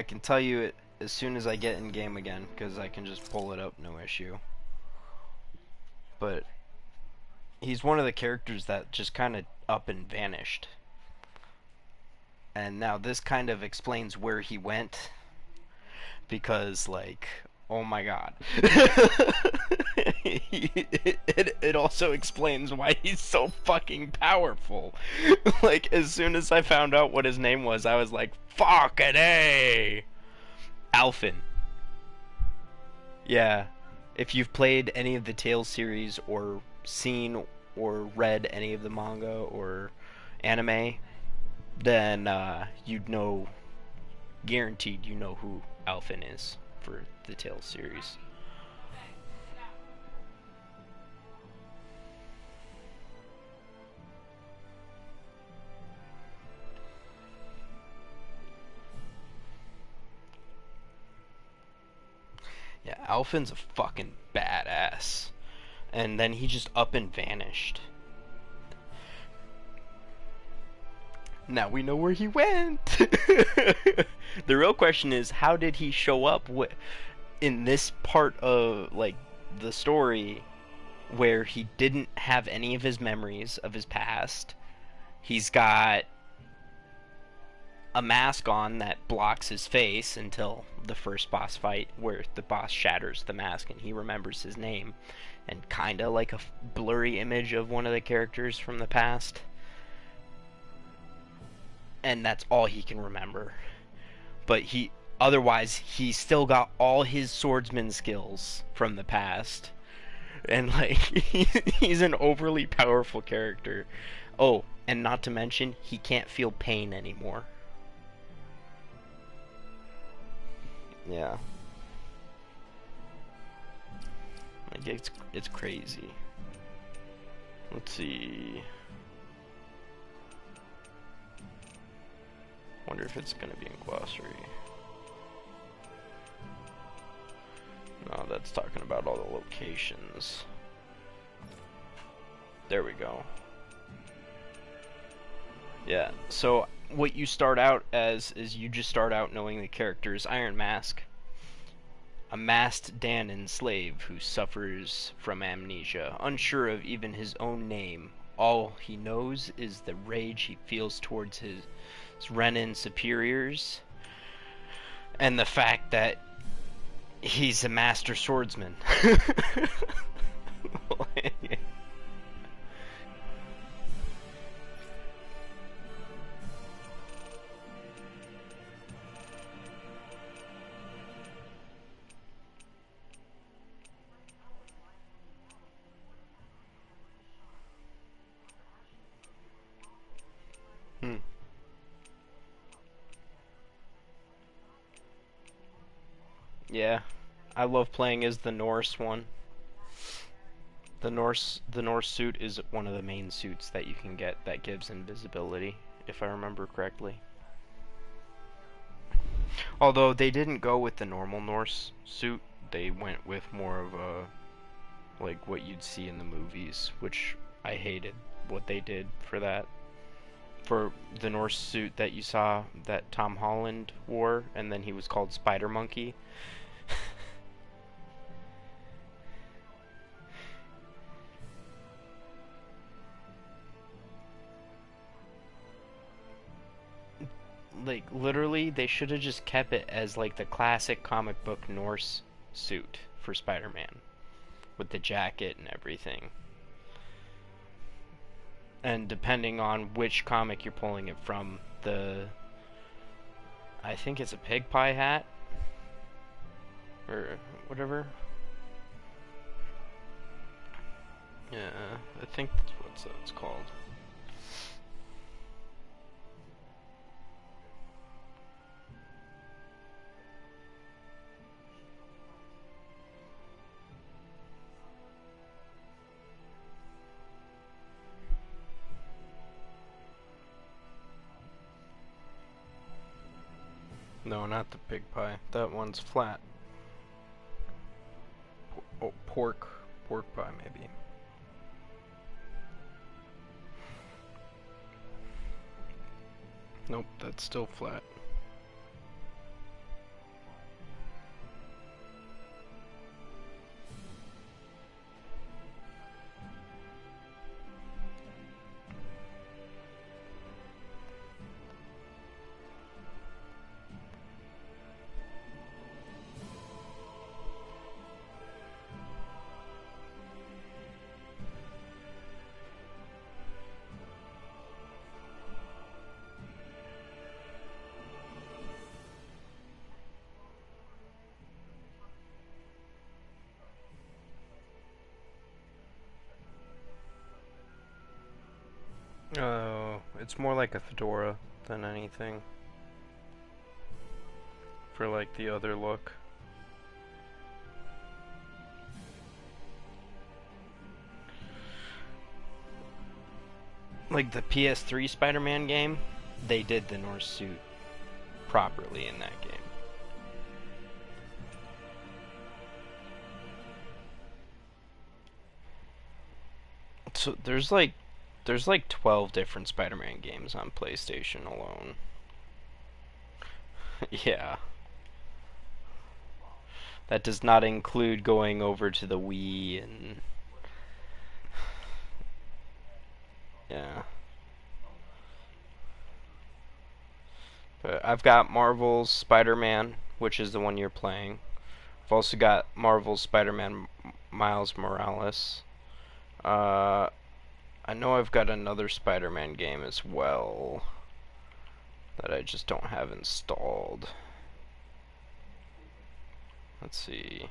I can tell you it as soon as I get in game again, because I can just pull it up, no issue. But he's one of the characters that just kind of up and vanished. And now this kind of explains where he went, because, like, oh my god. It also explains why he's so fucking powerful. Like, as soon as I found out what his name was, I was like, fucking A! Alphen. Yeah. If you've played any of the Tales series, or seen or read any of the manga or anime, then you'd know, guaranteed you know who Alphen is for the Tales series. Yeah, Alphen's a fucking badass. And then he just up and vanished. Now we know where he went. The real question is, how did he show up in this part of, like, the story where he didn't have any of his memories of his past? He's got a mask on that blocks his face until the first boss fight, where the boss shatters the mask and he remembers his name, and kinda like a blurry image of one of the characters from the past. And that's all he can remember. But otherwise, he's still got all his swordsman skills from the past. And, like, he's an overly powerful character. Oh, and not to mention, he can't feel pain anymore. Yeah. Like, it's crazy. Let's see. Wonder if it's gonna be in glossary. No, that's talking about all the locations. There we go. Yeah, so what you start out as is you just start out knowing the character's Iron Mask, a masked Danon slave who suffers from amnesia, unsure of even his own name. All he knows is the rage he feels towards his Renin superiors, and the fact that he's a master swordsman. Hmm. Yeah, I love playing as the Norse one. The Norse suit is one of the main suits that you can get that gives invisibility, if I remember correctly. Although they didn't go with the normal Norse suit, they went with more of a, like, what you'd see in the movies, which I hated what they did for that. For the Norse suit that you saw that Tom Holland wore, and then he was called Spider Monkey. Like, literally, they should have just kept it as, like, the classic comic book Norse suit for Spider-Man, with the jacket and everything. And depending on which comic you're pulling it from, I think it's a pig pie hat, or whatever. Yeah, I think that's what it's called. No, not the pig pie. That one's flat. Oh, pork pie maybe. Nope, that's still flat. Oh, it's more like a fedora than anything. For like the other look. Like the PS3 Spider-Man game, they did the Norse suit properly in that game. So there's like 12 different Spider-Man games on PlayStation alone. Yeah. That does not include going over to the Wii and yeah. But I've got Marvel's Spider-Man, which is the one you're playing. I've also got Marvel's Spider-Man Miles Morales. I know I've got another Spider-Man game as well that I just don't have installed. Let's see.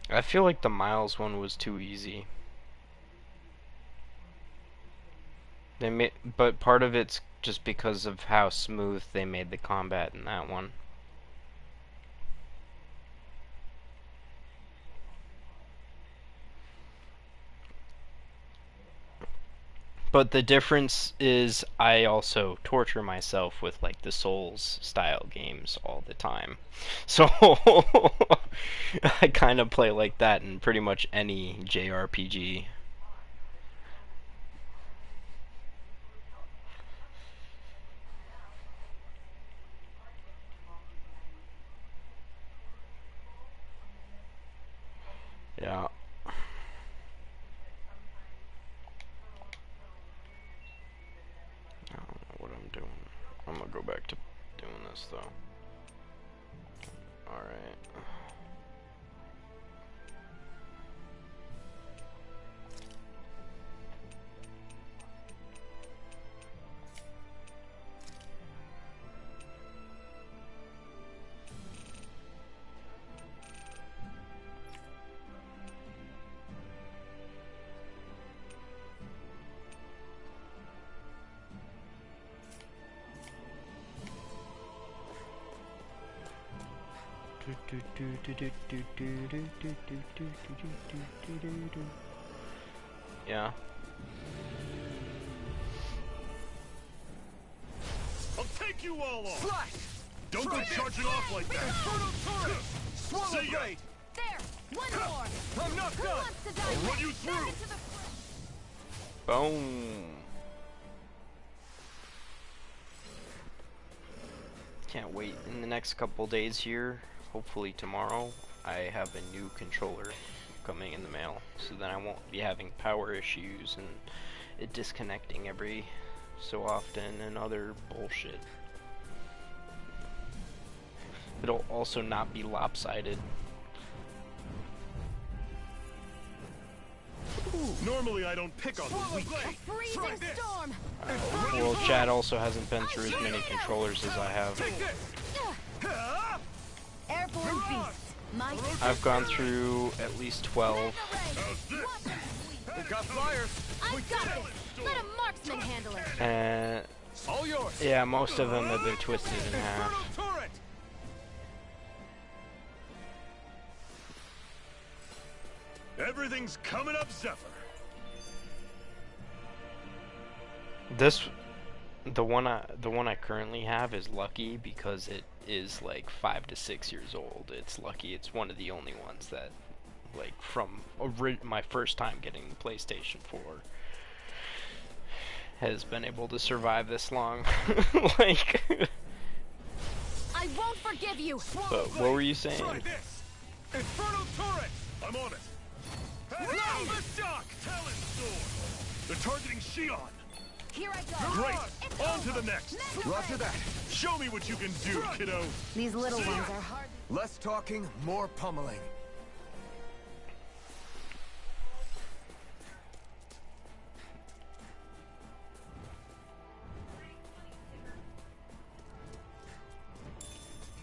I feel like the Miles one was too easy. But part of it's just because of how smooth they made the combat in that one. But the difference is I also torture myself with like the Souls style games all the time. So I kind of play like that in pretty much any JRPG. Yeah. I don't know what I'm doing. I'm gonna go back to doing this though. Alright. Yeah. I'll take you all off! Slash! Don't go charging off like that! Swallow blade! There! One more! I'm not Who done! wants to die I'll run next? you Dive through! into the Boom. Can't wait. In the next couple days here, hopefully tomorrow, I have a new controller coming in the mail, so then I won't be having power issues and it disconnecting every so often and other bullshit. It'll also not be lopsided. Normally I don't pick on the weak. freezing storm! Well, Chad also hasn't been through as many controllers as I have. Airborne beasts! My I've gone through at least 12. We've got flyers! I've got this! Let a marksman handle it! And All yours! yeah, most of them have been twisted in half. Turret! Everything's coming up, Zephyr! The one I currently have is lucky because it is like 5 to 6 years old. It's lucky. It's one of the only ones that, like, from my first time getting the PlayStation 4, has been able to survive this long. Like, I won't forgive you! but what were you saying? Try this! Infernal turret! I'm on it! Lift shock! Talon sword! They're targeting Shion! Here I go! Great! It's On to over. the next! Never Roger that! Show me what you can do, kiddo! These little ones are hard. Less talking, more pummeling.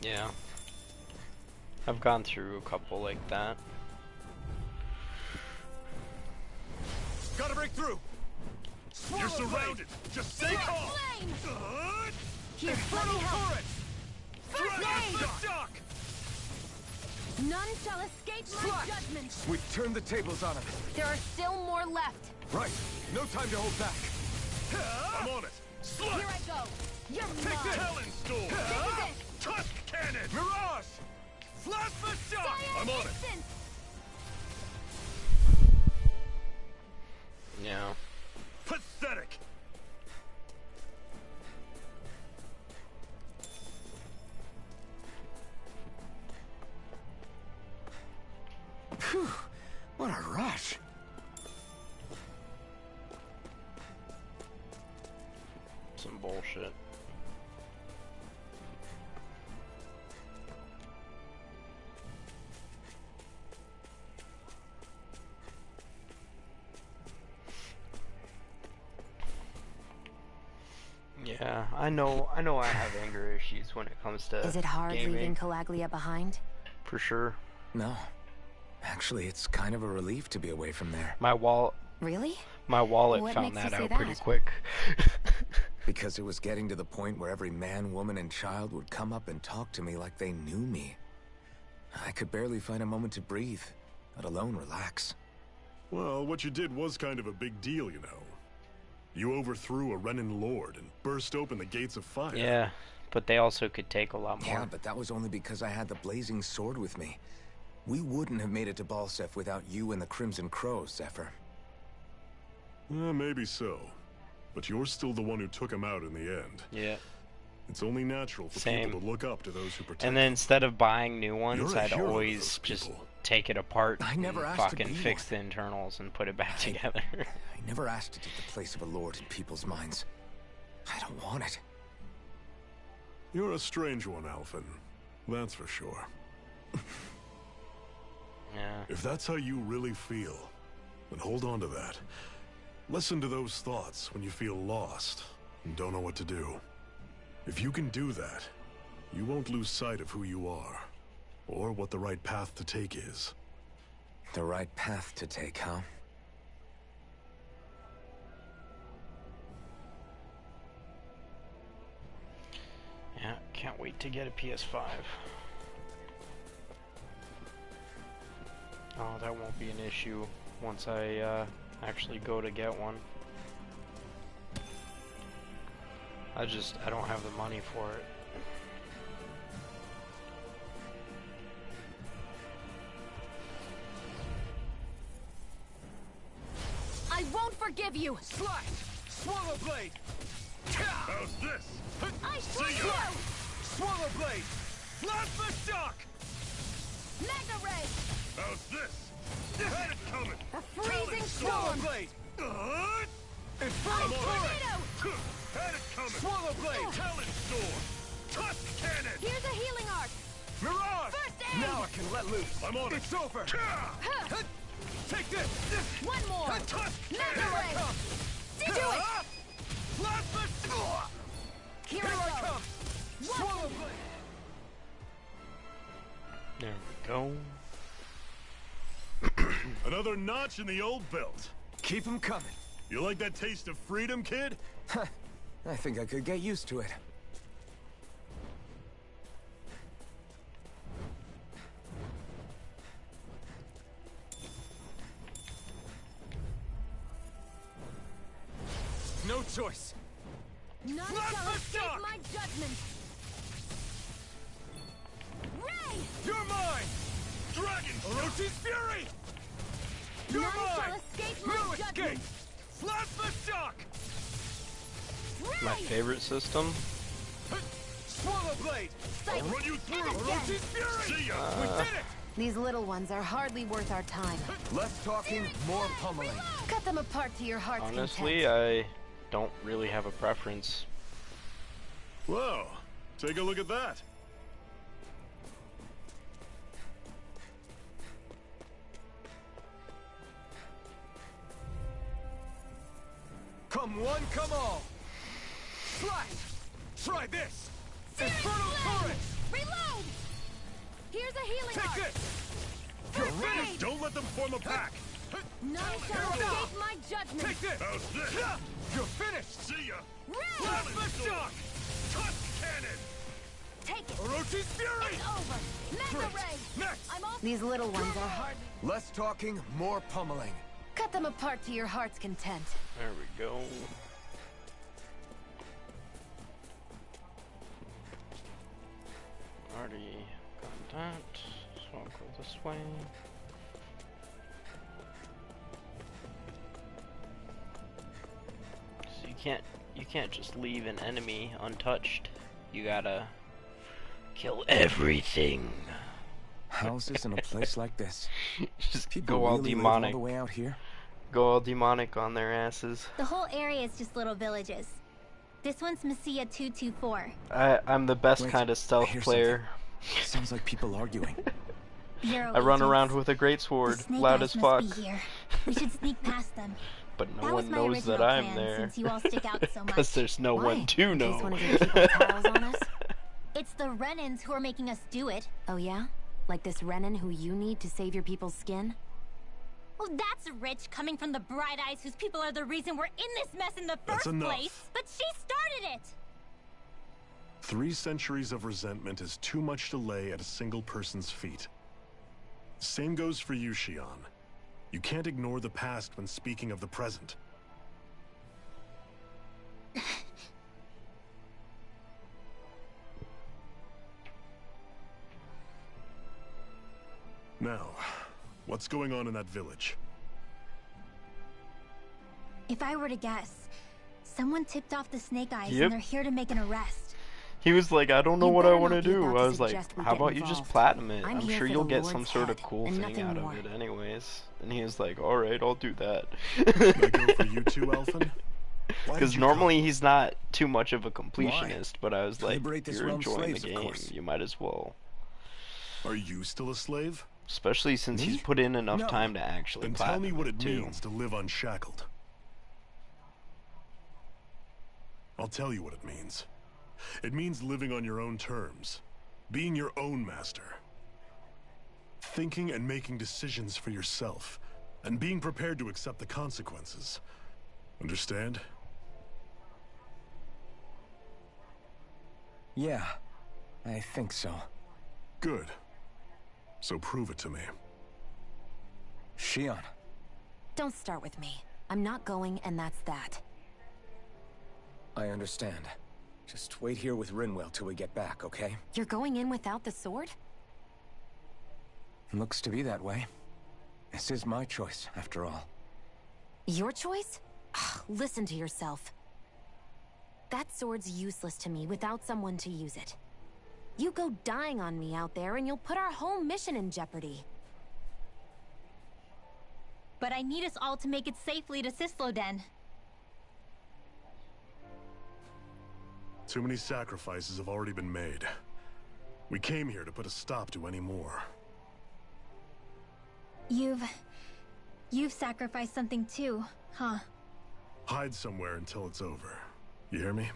Yeah. I've gone through a couple like that. Gotta break through. You're surrounded. Just stay calm. Flame! Here, let Infernal me help. turrets. First Dragon aid! shock. None shall escape my judgment. We've turned the tables on him. There are still more left. Right. No time to hold back. I'm on it. Slut. Here I go. You're Take mine. the Talon Storm. This is it. Tusk Cannon. Mirage. Flash the shock. Fire I'm on it. instant. Yeah. Pathetic. Phew. What a rush. Some bullshit. Yeah, I know I have anger issues when it comes to Is it hard gaming, leaving Calaglia behind? for sure. No. Actually, it's kind of a relief to be away from there. My Really? wallet What found makes you that say out pretty that? quick. Because it was getting to the point where every man, woman, and child would come up and talk to me like they knew me. I could barely find a moment to breathe, let alone relax. Well, what you did was kind of a big deal, you know. You overthrew a Renan lord and burst open the gates of fire. Yeah, but they also could take a lot more. Yeah, but that was only because I had the blazing sword with me. We wouldn't have made it to Balsef without you and the Crimson Crows, Zephyr. Maybe so. But you're still the one who took him out in the end. Yeah. It's only natural for Same. people to look up to those who protect And then instead of buying new ones, You're a I'd hero to always those just people. take it apart I never and asked to fucking be fix one. the internals and put it back together. I never asked to take the place of a lord in people's minds. I don't want it. You're a strange one, Alphen. That's for sure. Yeah. If that's how you really feel, then hold on to that. Listen to those thoughts when you feel lost and don't know what to do. If you can do that, you won't lose sight of who you are, or what the right path to take is. The right path to take, huh? Yeah, can't wait to get a PS5. Oh, that won't be an issue once I actually go to get one. I don't have the money for it. I won't forgive you. Slash! Swallow blade! How's this? I See shall ya. you. Swallow blade! Flash the shock! Mega ray. How's this? Had it coming! A freezing Swallow storm. blade! I'm Infernal on it. Tornado. Had it coming! Swallow blade! Talon Storm! Tusk Cannon! Here's a healing arc. Mirage! First aid. Now I can let loose. I'm on it. It's over. Huh. Take this! One more. Tusk Mega Cannon! ray. Do it. Flash the shock! Here Here I I go. come! Swallow blade! There we go. Another notch in the old belt. Keep them coming. You like that taste of freedom, kid? I think I could get used to it. No choice. None Flash shall the escape shock. my judgment. Ray. You're mine! Dragon Orochi's fury! You're None shall mine! escape my No judgment. escape! Flash the shock! My Ray. favorite system? Swallow blade! I'll run you through! Orochi's fury! See ya! We did it! These little ones are hardly worth our time. Less talking, more pummeling. Cut them apart to your heart's Honestly, content. I don't really have a preference. Whoa, take a look at that. Come one, come all! Slash! Try this! Infernal Flame. turret! Reload. Here's a healing Take art. this! You're ready! Don't let them form a pack! None shall escape my judgment. Take this! How's this? You're finished! See ya! Ray! Plasma shock! Cut cannon! Take it. Orochi's fury! It's over. Mega ray. Next! I'm all. These little ones are hardly. Less talking, more pummeling. Cut them apart to your heart's content. There we go. Already got that, so I'll go this way. So you can't just leave an enemy untouched. You gotta kill everything. Houses in a place like this. Just People go all really live demonic. all the way out here. Go all demonic on their asses. The whole area is just little villages. This one's Messiah 224. I'm the best Wait, kind of I stealth hear player. Sounds like people arguing. Bureau I run agents. around with a great The sword, Snake loud Eyes as must fuck. be here. We should sneak past them. But no That was one my knows original that I'm plan, there. since you all stick out so much. Because there's no Why? one to In case know. one of your people tiles on us? It's the Renans who are making us do it. Oh yeah? Like this Renan who you need to save your people's skin? Well, that's rich coming from the Bright Eyes whose people are the reason we're in this mess in the That's first enough. place. But she started it. 3 centuries of resentment is too much to lay at a single person's feet. Same goes for you, Shion. You can't ignore the past when speaking of the present. Now, what's going on in that village? If I were to guess, someone tipped off the Snake Eyes Yep. and they're here to make an arrest. He was like, I don't know You what I better want to not be do. about to I was like, suggest we how get about you just involved. platinum it? I'm I'm here sure for you'll the get Lord's some sort of head cool and thing nothing out more. of it anyways. And he was like, alright, I'll do that. Can I go for you too, Elfin? Why Because did you normally come? he's not too much of a completionist, but I was To like, liberate this you're realm's enjoying the slaves, of game, course. you might as well. Are you still a slave? Especially since he's Me? put in enough No. time to actually Then tell me platinum what it too. means to live unshackled. I'll tell you what it means. It means living on your own terms. Being your own master. Thinking and making decisions for yourself. And being prepared to accept the consequences. Understand? Yeah, I think so. Good. So prove it to me. Shion, Don't start with me. I'm not going, and that's that. I understand. Just wait here with Rinwell till we get back, okay? You're going in without the sword? Looks to be that way. This is my choice, after all. Your choice? Listen to yourself. That sword's useless to me without someone to use it. You go dying on me out there and you'll put our whole mission in jeopardy. But I need us all to make it safely to Sisloden. Too many sacrifices have already been made. We came here to put a stop to any more. You've sacrificed something too, huh? Hide somewhere until it's over. You hear me?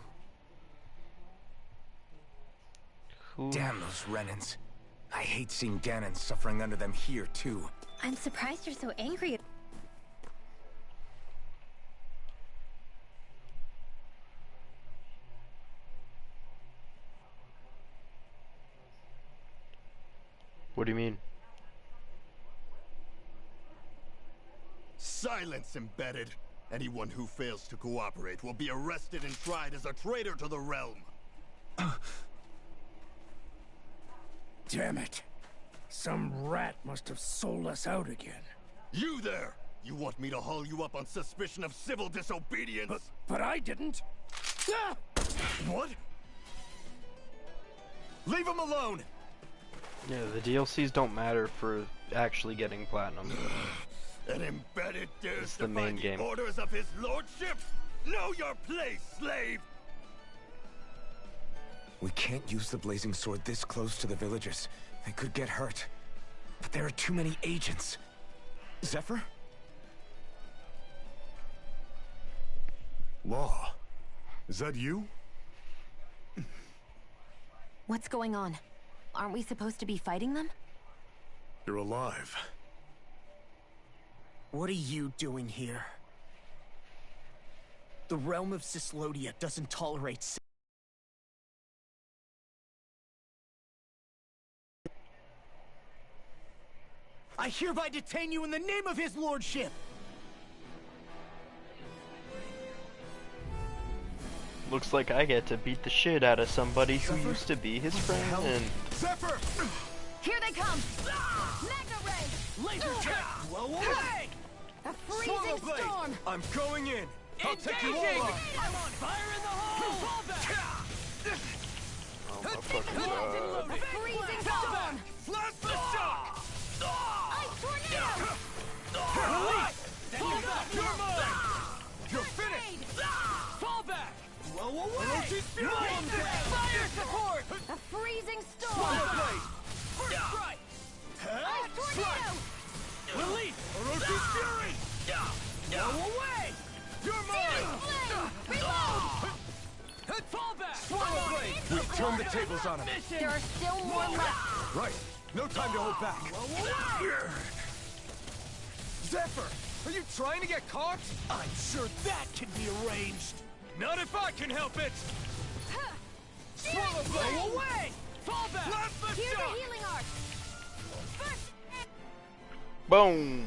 Damn those Renans. I hate seeing Ganon suffering under them here, too. I'm surprised you're so angry. What do you mean? Silence, embedded. Anyone who fails to cooperate will be arrested and tried as a traitor to the realm. Damn it. Some rat must have sold us out again. You there! You want me to haul you up on suspicion of civil disobedience? But I didn't. Ah! What? Leave him alone! Yeah, the DLCs don't matter for actually getting platinum. An embedded dares It's to the main defy game. the orders of his lordship? Know your place, slave! We can't use the blazing sword this close to the villagers. They could get hurt. But there are too many agents. Zephyr? Law. Is that you? What's going on? Aren't we supposed to be fighting them? You're alive. What are you doing here? The realm of Cyslodia doesn't tolerate... I hereby detain you in the name of his lordship! Looks like I get to beat the shit out of somebody who used to be his friend and... Zephyr! Here they come! Mega Ray! Laser check! Blow away! A freezing storm! I'm going in! I'll take you all on! I'm on fire in the hole! Fall back! Oh my fucking god. A freezing storm! Blast the shock! Ice tornado! Release! Fall back! You're mine! You're finished! Fall back! Blow away! Fire support! A freezing storm! Swallow blade! First strike! Ice tornado! Release! Orochi's fury! Blow away! You're mine! Reload! Fall back! Swallow blade! We've turned the tables on him. There are still more left. Right. No time to hold back. Zephyr! Are you trying to get caught? I'm sure that can be arranged. Not if I can help it! Swallow blade! Blow away! Fall back! Blast the Here's shock! a healing art. First, Boom!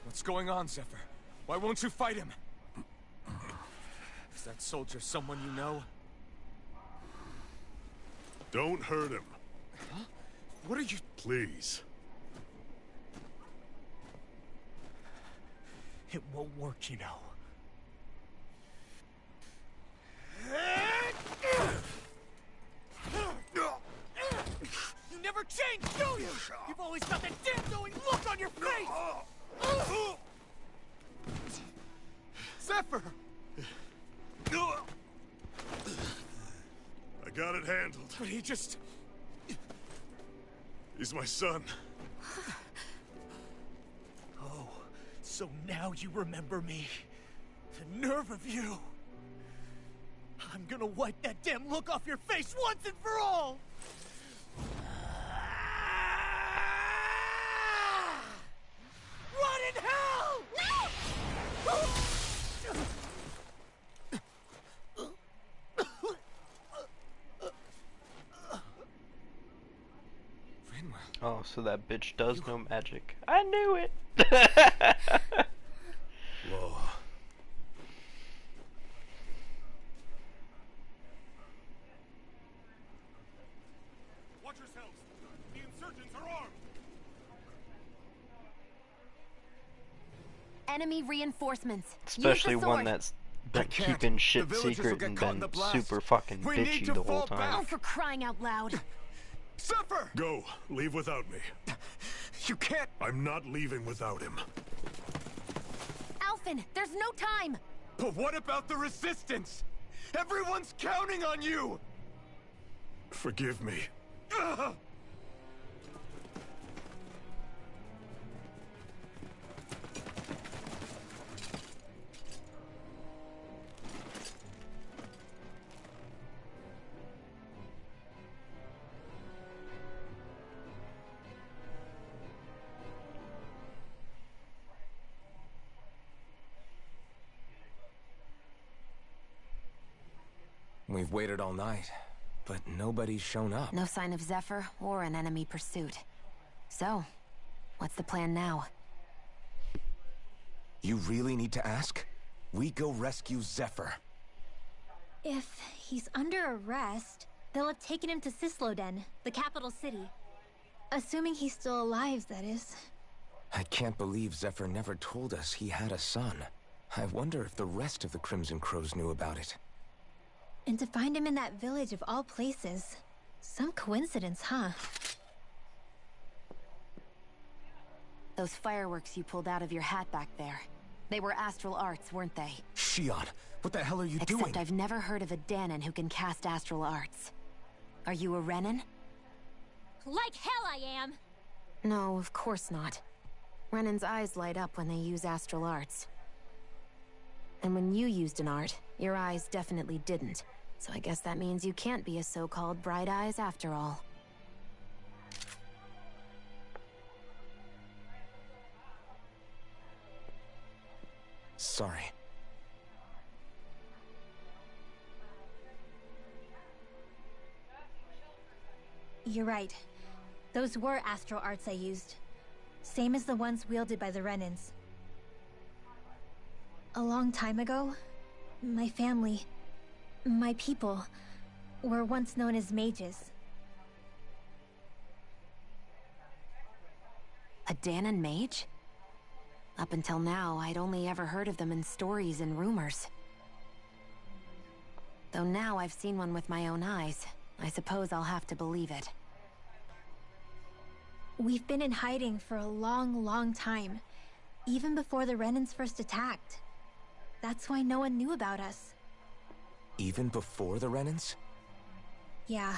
What's going on, Zephyr? Why won't you fight him? Is that soldier someone you know? Don't hurt him, Huh? What are you... please. it won't work, you know. You never change, do you? You've always got that damn knowing look on your face! Zephyr! I got it handled. But he just... He's my son. Oh, so now you remember me. The nerve of you. I'm gonna wipe that damn look off your face once and for all! Run in hell! Oh, so that bitch does know magic. I knew it! Whoa. Watch yourselves! The insurgents are armed! enemy reinforcements. Especially Use the one sword. that's been can't. keeping The shit villagers will secret get and caught in been the blast. super fucking We need bitchy to the whole fall time. back. Oh, for crying out loud. Zephyr! Go. Leave without me. You can't... I'm not leaving without him. Alphen, there's no time. But what about the resistance? Everyone's counting on you! Forgive me. Ugh. We've waited all night, but nobody's shown up. No sign of Zephyr or an enemy pursuit. So, what's the plan now? You really need to ask? We go rescue Zephyr. If he's under arrest, they'll have taken him to Cysloden, the capital city. Assuming he's still alive, that is. I can't believe Zephyr never told us he had a son. I wonder if the rest of the Crimson Crows knew about it. And to find him in that village of all places. Some coincidence, huh? Those fireworks you pulled out of your hat back there. They were astral arts, weren't they? Shion, what the hell are you doing? Except I've never heard of a Danon who can cast astral arts. Are you a Renin? Like hell I am! No, of course not. Renan's eyes light up when they use astral arts. And when you used an art, your eyes definitely didn't. So I guess that means you can't be a so-called bright eyes after all. Sorry. You're right. Those were astral arts I used. Same as the ones wielded by the Renans. A long time ago, my family, my people, were once known as mages. A Danon mage? Up until now, I'd only ever heard of them in stories and rumors. Though now I've seen one with my own eyes, I suppose I'll have to believe it. We've been in hiding for a long, long time. Even before the Renans first attacked. That's why no one knew about us. Even before the Renans? Yeah.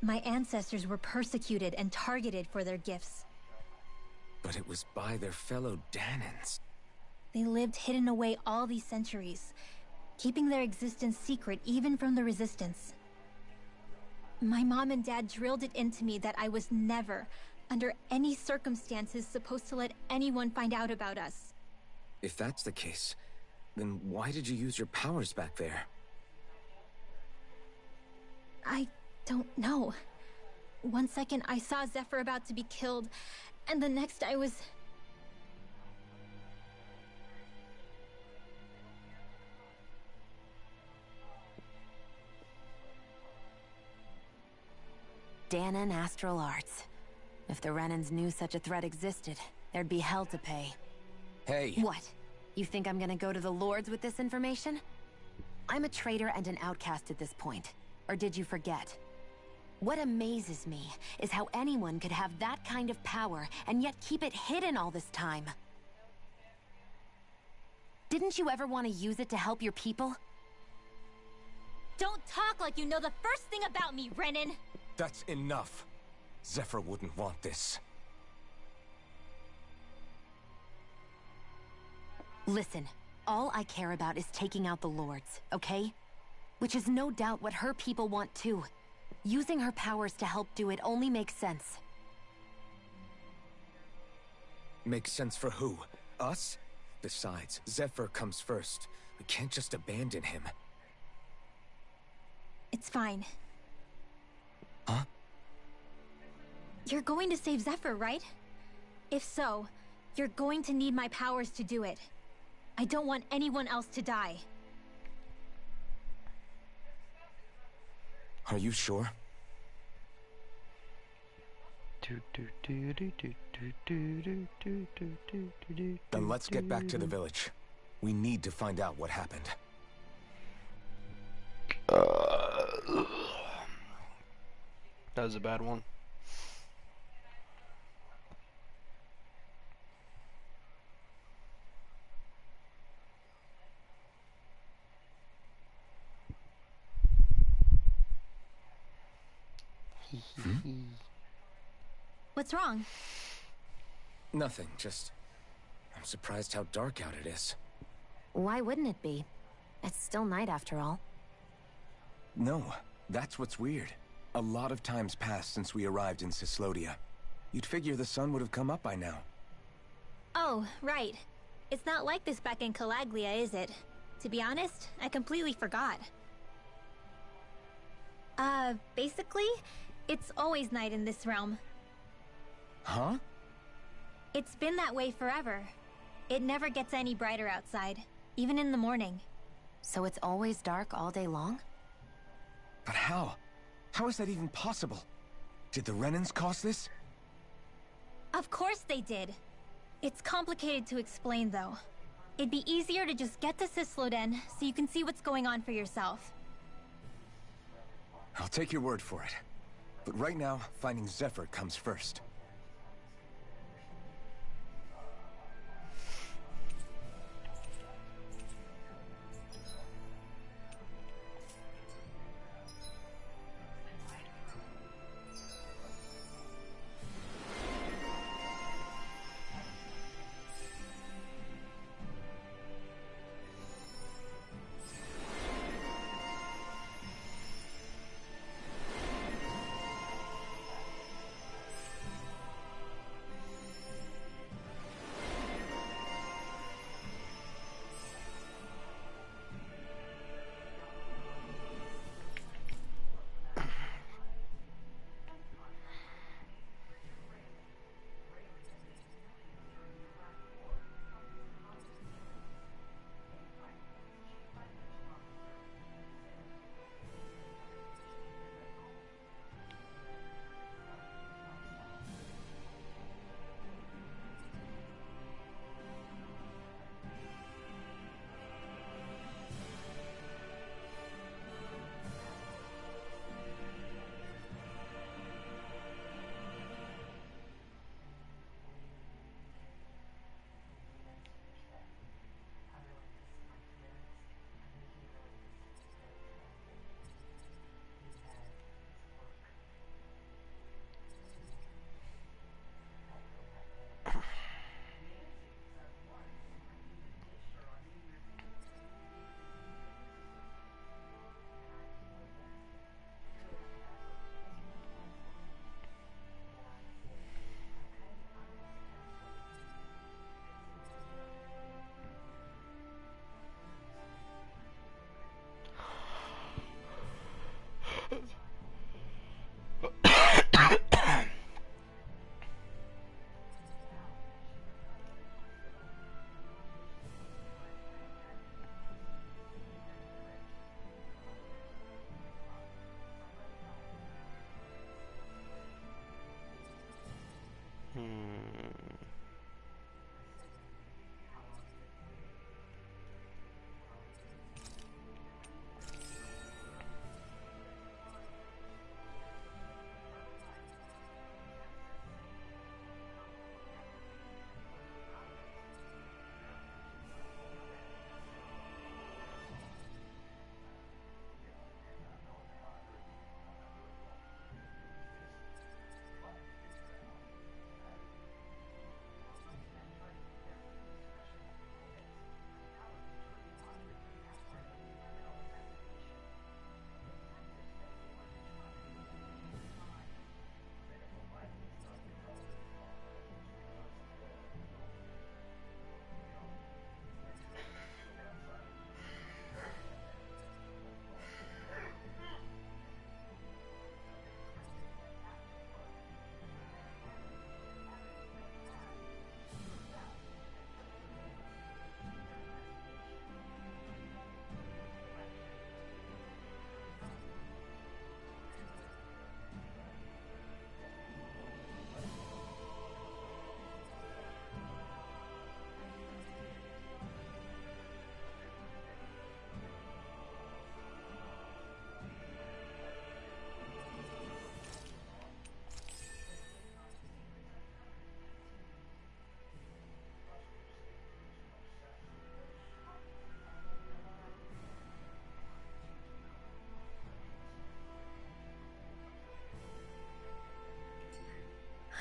My ancestors were persecuted and targeted for their gifts. But it was by their fellow Danons. They lived hidden away all these centuries, keeping their existence secret even from the Resistance. My mom and dad drilled it into me that I was never, under any circumstances, supposed to let anyone find out about us. If that's the case, then why did you use your powers back there? I don't know. One second I saw Zephyr about to be killed, and the next I was... Danon astral arts. If the Renans knew such a threat existed, there'd be hell to pay. Hey! What? You think I'm gonna go to the Lords with this information? I'm a traitor and an outcast at this point. Or did you forget? What amazes me is how anyone could have that kind of power and yet keep it hidden all this time. Didn't you ever want to use it to help your people? Don't talk like you know the first thing about me, Renan! That's enough. Zephyr wouldn't want this. Listen, all I care about is taking out the Lords, okay? Which is no doubt what her people want too. Using her powers to help do it only makes sense. Makes sense for who? Us? Besides, Zephyr comes first. We can't just abandon him. It's fine. Huh? You're going to save Zephyr, right? If so, you're going to need my powers to do it. I don't want anyone else to die. Are you sure? Then let's get back to the village. We need to find out what happened. That was a bad one. What's wrong? Nothing, just... I'm surprised how dark out it is. Why wouldn't it be? It's still night after all. No, that's what's weird. A lot of time's passed since we arrived in Cislodia. You'd figure the sun would have come up by now. Oh, right. It's not like this back in Calaglia, is it? To be honest, I completely forgot. Basically, it's always night in this realm. Huh? It's been that way forever. It never gets any brighter outside, even in the morning. So it's always dark all day long? But how? How is that even possible? Did the Renans cause this? Of course they did. It's complicated to explain, though. It'd be easier to just get to Cisloden so you can see what's going on for yourself. I'll take your word for it. But right now, finding Zephyr comes first.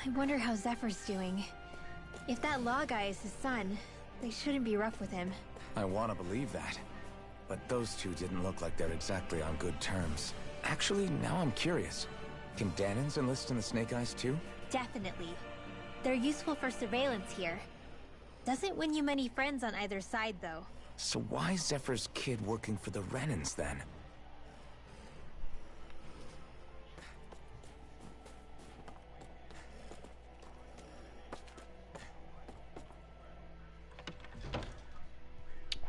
I wonder how Zephyr's doing. If that law guy is his son, they shouldn't be rough with him. I want to believe that. But those two didn't look like they're exactly on good terms. Actually, now I'm curious. Can Danans enlist in the Snake Eyes too? Definitely. They're useful for surveillance here. Doesn't win you many friends on either side, though. So why is Zephyr's kid working for the Renans, then?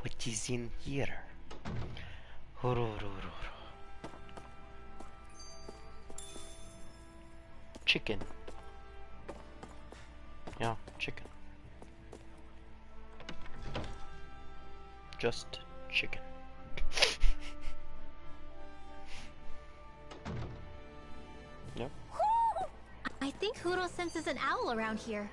What is in here? Chicken. Yeah, chicken. Just chicken. Yep. I think Huro senses an owl around here.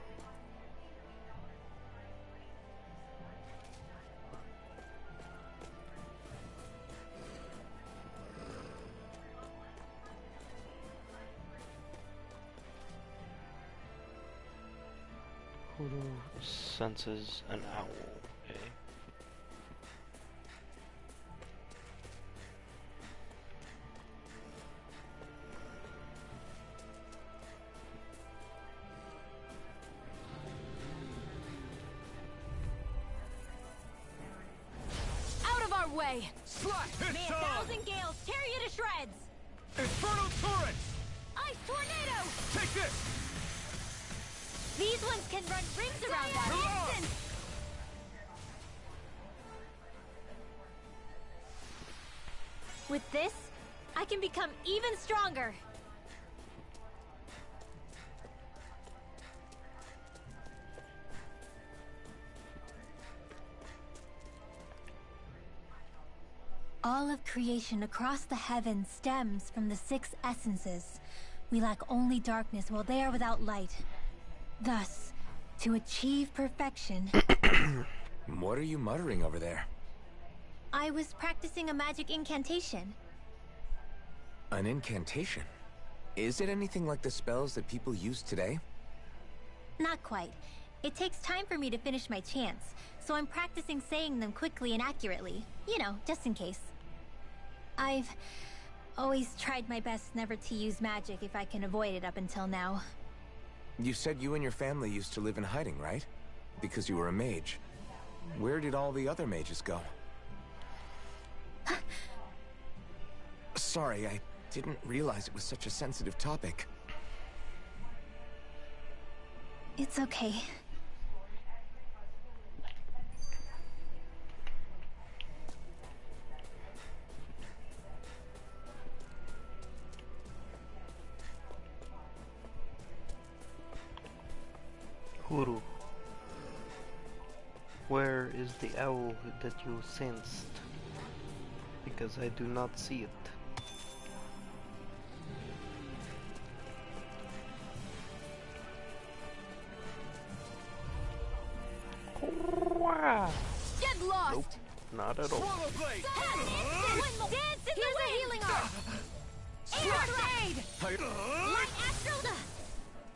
Who senses an owl? Okay. Out of our way! Slash! May 1,000 gales tear you to shreds! Infernal turrets! Ice tornado! Take this! These ones can run rings around us! Instant! With this, I can become even stronger! All of creation across the heavens stems from the 6 essences. We lack only darkness while they are without light. Thus, to achieve perfection... What are you muttering over there? I was practicing a magic incantation. An incantation? Is it anything like the spells that people use today? Not quite. It takes time for me to finish my chants, so I'm practicing saying them quickly and accurately. You know, just in case. I've always tried my best never to use magic if I can avoid it up until now. You said you and your family used to live in hiding, right? Because you were a mage. Where did all the other mages go? Sorry, I didn't realize it was such a sensitive topic. It's okay. Huro. Where is the owl that you sensed? Because I do not see it. Get lost! Nope, not at all. Dance in the healing arm! Air raid! Light astral!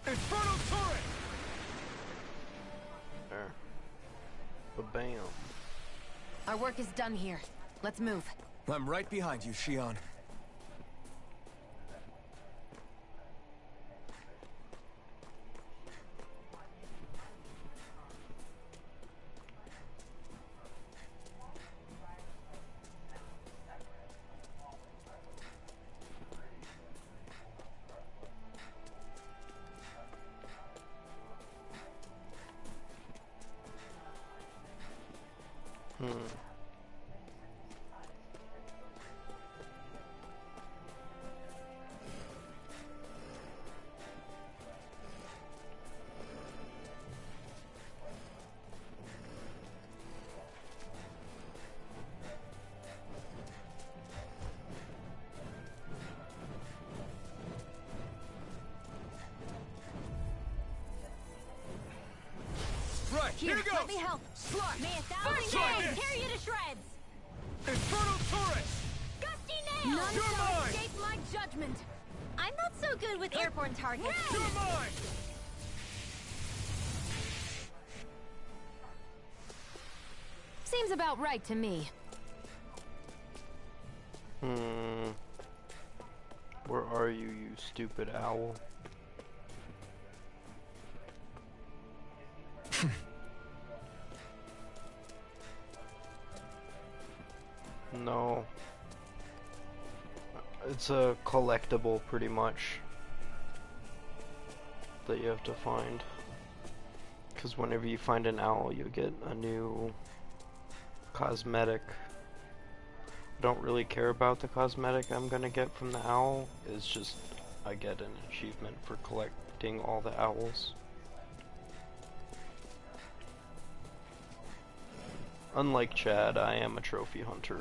Infernal turret! There. Ba-bam. Our work is done here. Let's move. I'm right behind you, Shion. Right, here goes! Let me help! Slash! May 1,000 gales tear you to shreds! Infernal turret! Gusty nail! None You're shall mine! escape my judgment! I'm not so good with airborne targets. You're mine! Seems about right to me. Where are you, you stupid owl? No. It's a collectible, pretty much, that you have to find. Because whenever you find an owl, you get a new cosmetic. Don't really care about the cosmetic I'm gonna get from the owl. It's just I get an achievement for collecting all the owls. Unlike Chad, I am a trophy hunter.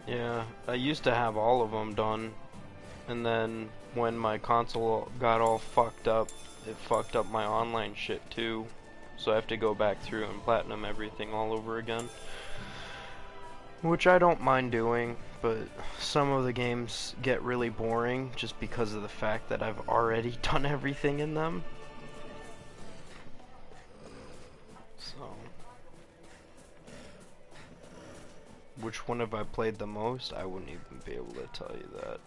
Yeah, I used to have all of them done, and then when my console got all fucked up, it fucked up my online shit too, so I have to go back through and platinum everything all over again. Which I don't mind doing, but some of the games get really boring just because of the fact that I've already done everything in them. So... which one have I played the most? I wouldn't even be able to tell you that.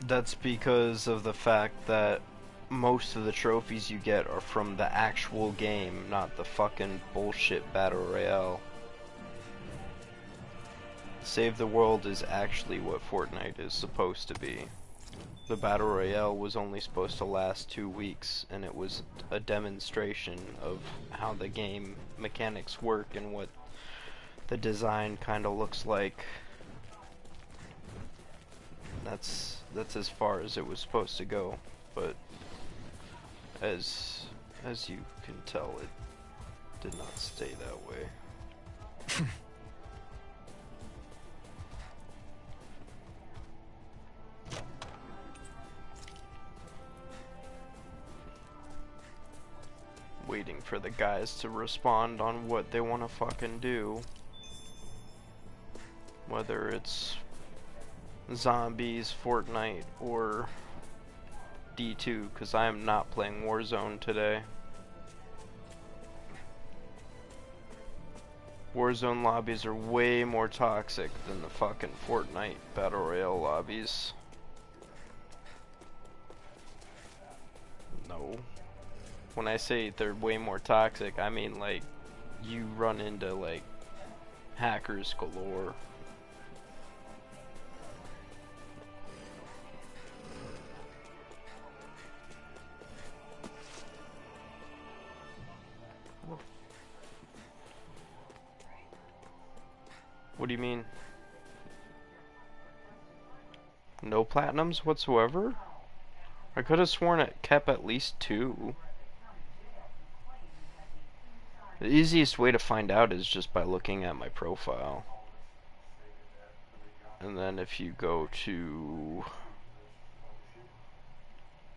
That's because of the fact that most of the trophies you get are from the actual game, not the fucking bullshit battle royale. Save the World is actually what Fortnite is supposed to be. The Battle Royale was only supposed to last 2 weeks, and it was a demonstration of how the game mechanics work and what the design kind of looks like. That's as far as it was supposed to go, but as you can tell, it did not stay that way. Waiting for the guys to respond on what they want to fucking do. Whether it's zombies, Fortnite, or D2, because I am not playing Warzone today. Warzone lobbies are way more toxic than the fucking Fortnite Battle Royale lobbies. No. When I say they're way more toxic, I mean like you run into like hackers galore. What do you mean? No platinums whatsoever? I could have sworn it kept at least 2. The easiest way to find out is just by looking at my profile. And then if you go to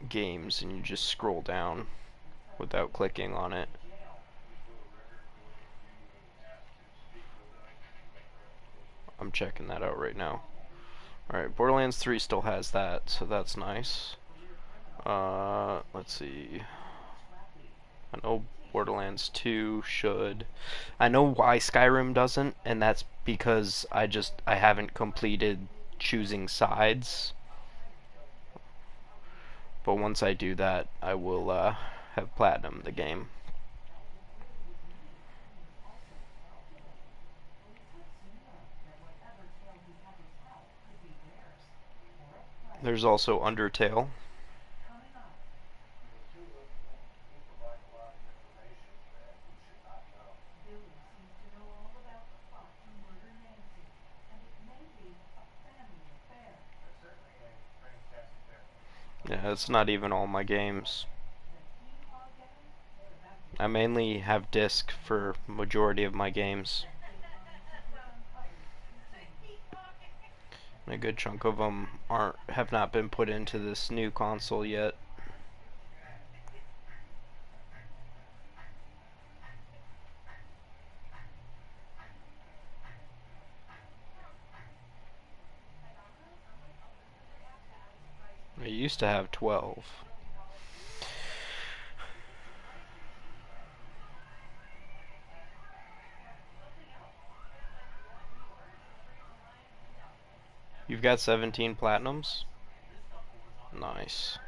games and you just scroll down without clicking on it. I'm checking that out right now. Alright, Borderlands 3 still has that, so that's nice. Let's see. I know Borderlands 2 should. I know why Skyrim doesn't, and that's because I haven't completed choosing sides. But once I do that, I will have platinum the game. There's also Undertale. Yeah, it's not even all my games. I mainly have disc for majority of my games. A good chunk of them have not been put into this new console yet. I used to have 12. You've got 17 platinums? Nice.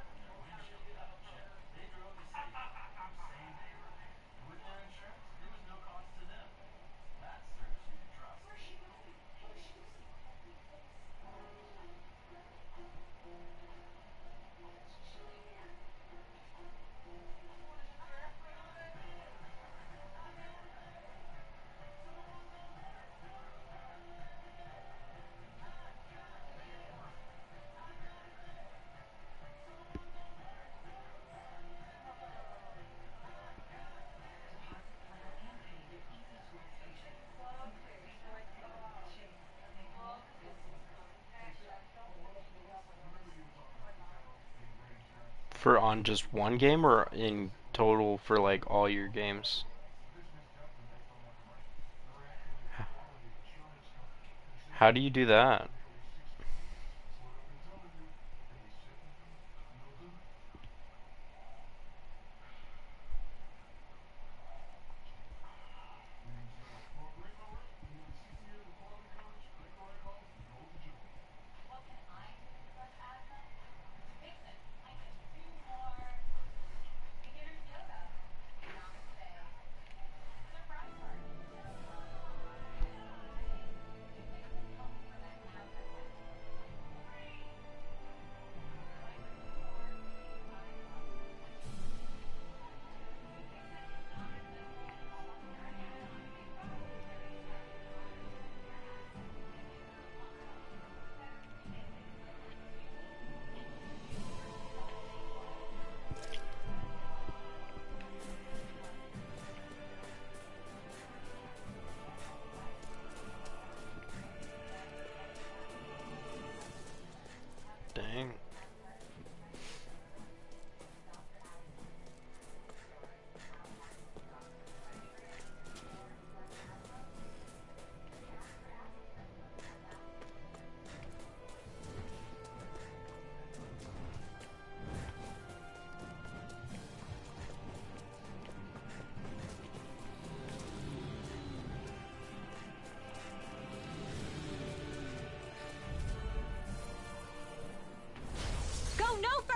For on just one game or in total for like all your games? How do you do that? Dang.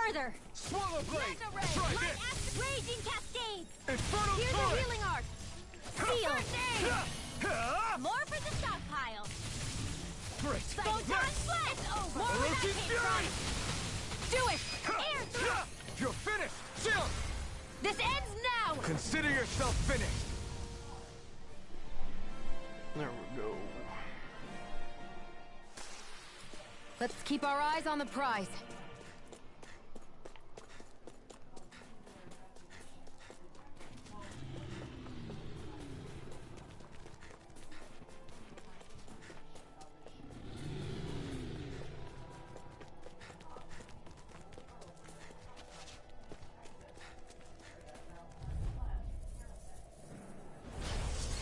Further! Swallow blade! Try this! Raging cascades! Infernal Here's a torrent! healing art! Seal! More for the stockpile! Great! Photon flash! It's over! More where that came from! Do it! Air through! You're finished! Seal! This ends now! Consider yourself finished! There we go. Let's keep our eyes on the prize.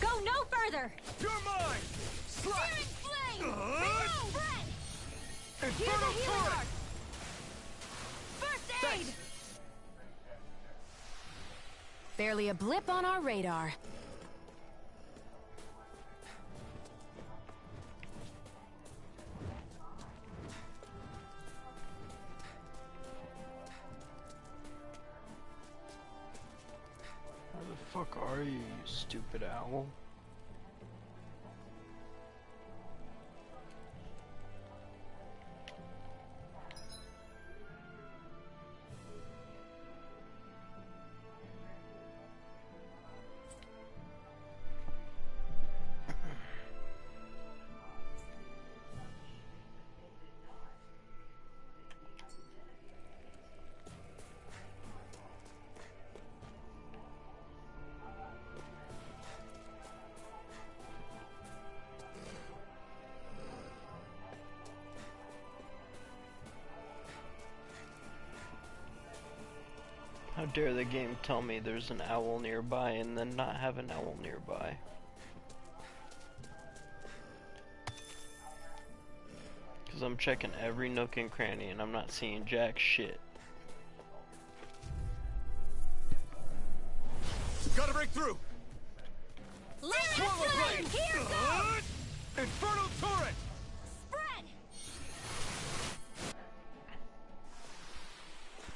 Go no further! You're mine! Searing flame! Below! Breath! Infernal Here's a healing torrent! art! First aid! Thanks. Barely a blip on our radar. Where the fuck are you, you stupid owl? How dare the game tell me there's an owl nearby and then not have an owl nearby. Because I'm checking every nook and cranny and I'm not seeing jack shit. Gotta break through! Swallow blade! Here goes! Infernal turret! Spread!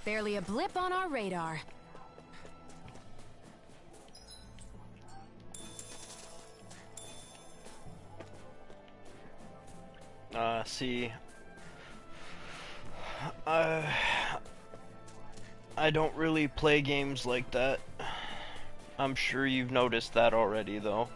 Barely a blip on our radar. See, I don't really play games like that. I'm sure you've noticed that already, though.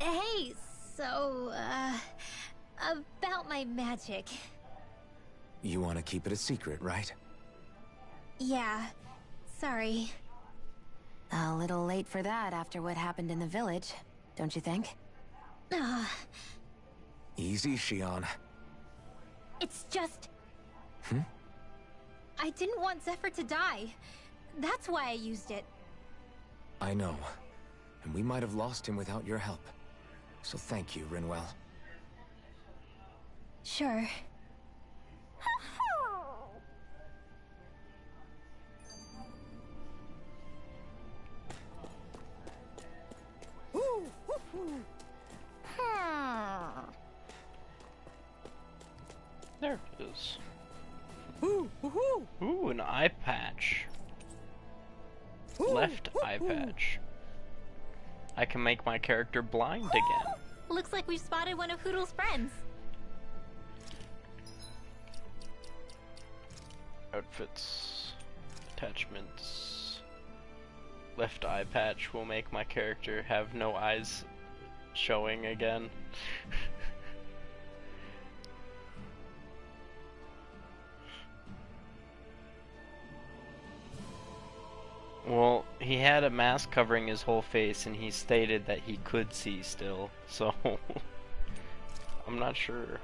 Hey, so, about my magic. You want to keep it a secret, right? Yeah, sorry. A little late for that after what happened in the village, don't you think? Easy, Shion. It's just... I didn't want Zephyr to die. That's why I used it. I know. And we might have lost him without your help. So thank you, Rinwell. Sure. There it is. Ooh, an eye patch. Left eye patch. I can make my character blind again. Looks like we've spotted one of Hoodle's friends. Outfits. Attachments. Left eye patch will make my character have no eyes showing again. Well, he had a mask covering his whole face and he stated that he could see still, so I'm not sure.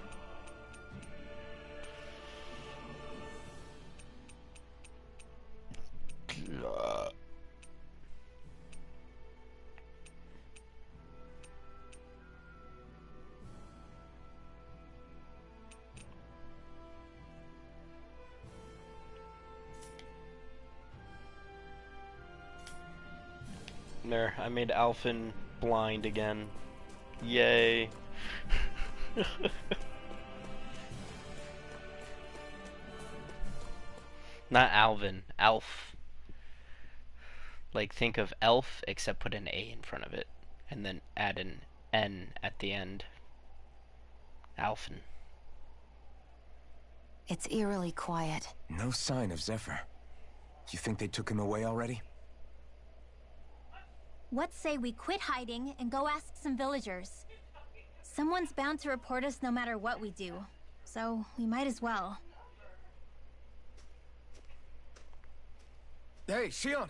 There, I made Alphen blind again. Yay. Not Alvin, Alf. Like, think of elf, except put an A in front of it. And then add an N at the end. Alphen. It's eerily quiet. No sign of Zephyr. You think they took him away already? What say we quit hiding and go ask some villagers? Someone's bound to report us no matter what we do, so we might as well. Hey, Shion!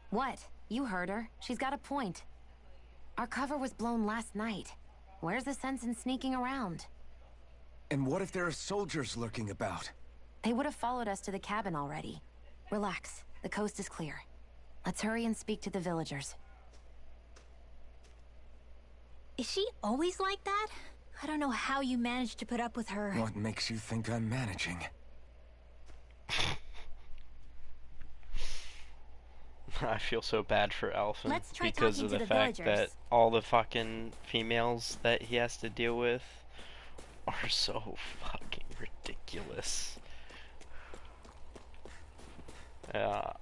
What? You heard her. She's got a point. Our cover was blown last night. Where's the sense in sneaking around? And what if there are soldiers lurking about? They would have followed us to the cabin already. Relax. The coast is clear. Let's hurry and speak to the villagers. Is she always like that? I don't know how you managed to put up with her. What makes you think I'm managing? I feel so bad for Alphen Let's try because talking of to the the fact villagers. that all the fucking females that he has to deal with are so fucking ridiculous. Yeah.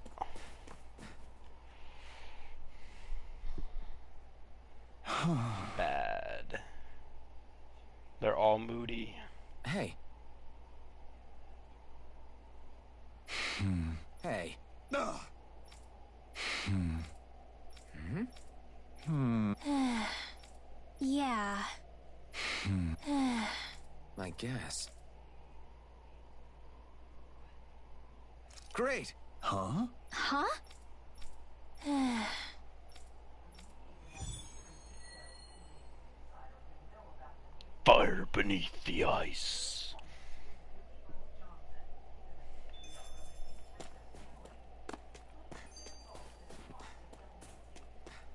Bad. They're all moody. Hey. Hey. Yeah. I guess. Great! Huh? Huh? Fire beneath the ice.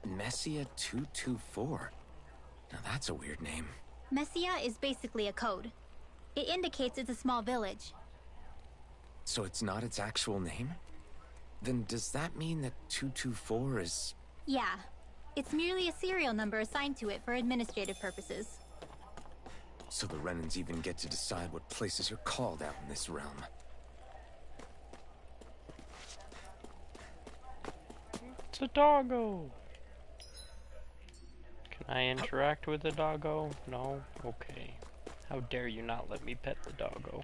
Messia 224. Now that's a weird name. Messia is basically a code. It indicates it's a small village. So it's not its actual name? Then does that mean that 224 is... Yeah. It's merely a serial number assigned to it for administrative purposes. So the Renans even get to decide what places are called out in this realm. It's a doggo. Can I interact with the doggo? No? Okay. How dare you not let me pet the doggo?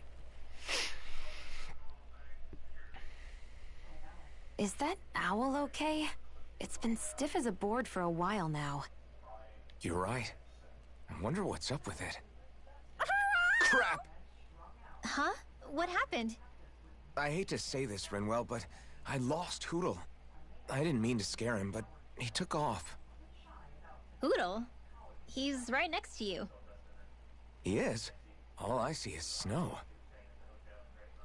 Is that owl okay? It's been stiff as a board for a while now. You're right. I wonder what's up with it. Crap! Huh? What happened? I hate to say this, Renwell, but I lost Hootle. I didn't mean to scare him, but he took off. Hootle? He's right next to you. He is? All I see is snow.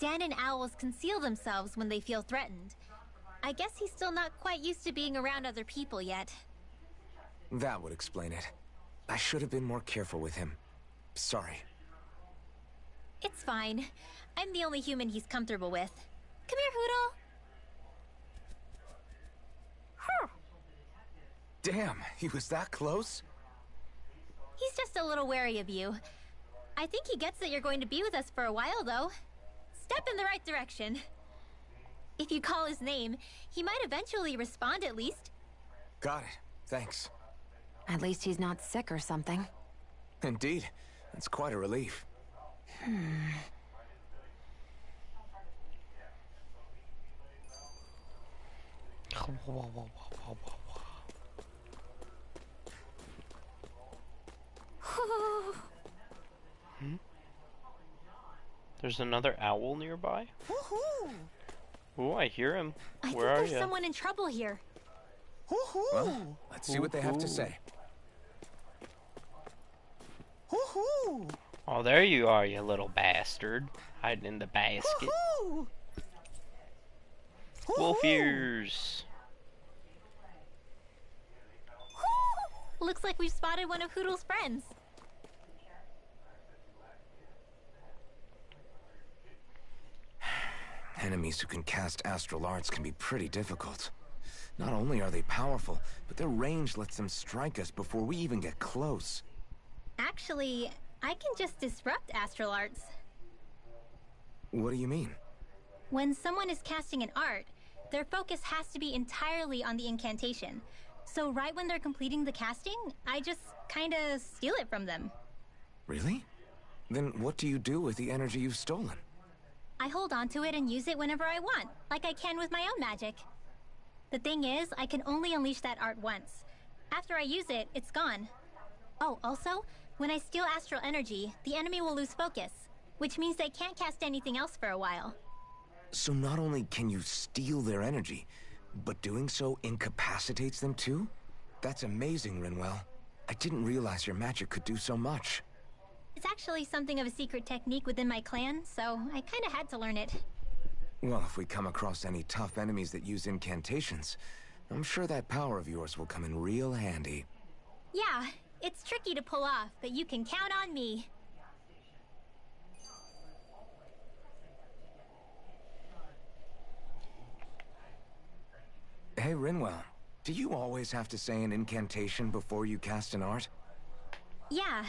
Dan and owls conceal themselves when they feel threatened. I guess he's still not quite used to being around other people yet. That would explain it. I should have been more careful with him. Sorry. It's fine. I'm the only human he's comfortable with. Come here, Hootle. Damn, he was that close? He's just a little wary of you. I think he gets that you're going to be with us for a while, though. Step in the right direction. If you call his name, he might eventually respond at least. Got it. Thanks. At least he's not sick or something. Indeed. That's quite a relief. There's another owl nearby? Woohoo! Oh, I hear him. I Where think are there's you? someone in trouble here. Woohoo! Well, let's see what they have to Ooh. say. Woohoo! Oh, there you are, you little bastard. Hiding in the basket. Woohoo! Wolf ears. Looks like we've spotted one of Hootle's friends. Enemies who can cast astral arts can be pretty difficult. Not only are they powerful, but their range lets them strike us before we even get close. Actually, I can just disrupt astral arts. What do you mean? When someone is casting an art, their focus has to be entirely on the incantation. So right when they're completing the casting, I just kinda steal it from them. Really? Then what do you do with the energy you've stolen? I hold on to it and use it whenever I want, like I can with my own magic. The thing is, I can only unleash that art once. After I use it, it's gone. Oh, also, when I steal astral energy, the enemy will lose focus, which means they can't cast anything else for a while. So not only can you steal their energy, but doing so incapacitates them too? That's amazing, Rinwell. I didn't realize your magic could do so much. It's actually something of a secret technique within my clan, so I kinda had to learn it. Well, if we come across any tough enemies that use incantations, I'm sure that power of yours will come in real handy. Yeah, it's tricky to pull off, but you can count on me. Hey, Rinwell, do you always have to say an incantation before you cast an art? Yeah,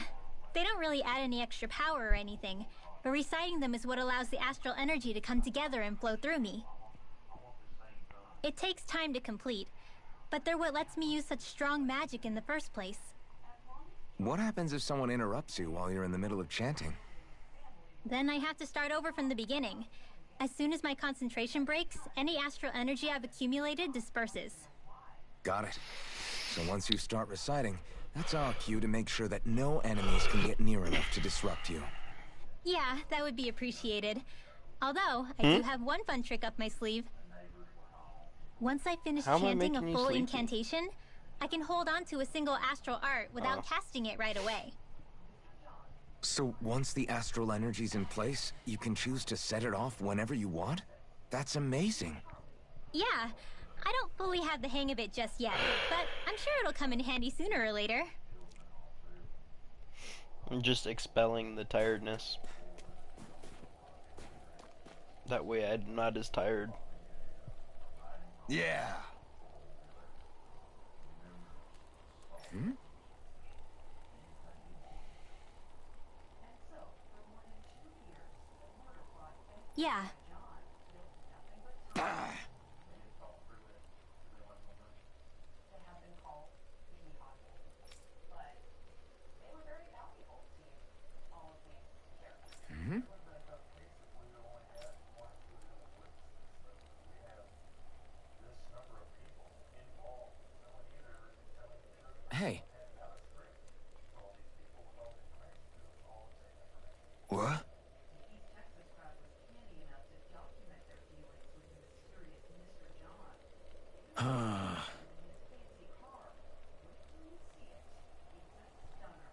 they don't really add any extra power or anything, but reciting them is what allows the astral energy to come together and flow through me. It takes time to complete, but they're what lets me use such strong magic in the first place. What happens if someone interrupts you while you're in the middle of chanting? Then I have to start over from the beginning. As soon as my concentration breaks, any astral energy I've accumulated disperses. Got it. So once you start reciting, that's our cue to make sure that no enemies can get near enough to disrupt you. Yeah, that would be appreciated. Although, I do have one fun trick up my sleeve. Once I finish chanting a full incantation, I can hold on to a single astral art without casting it right away. So once the astral energy's in place, you can choose to set it off whenever you want? That's amazing. Yeah, I don't fully have the hang of it just yet, but I'm sure it'll come in handy sooner or later. I'm just expelling the tiredness. That way I'm not as tired. Yeah. Hmm? Yeah. Hmm? Hey. What?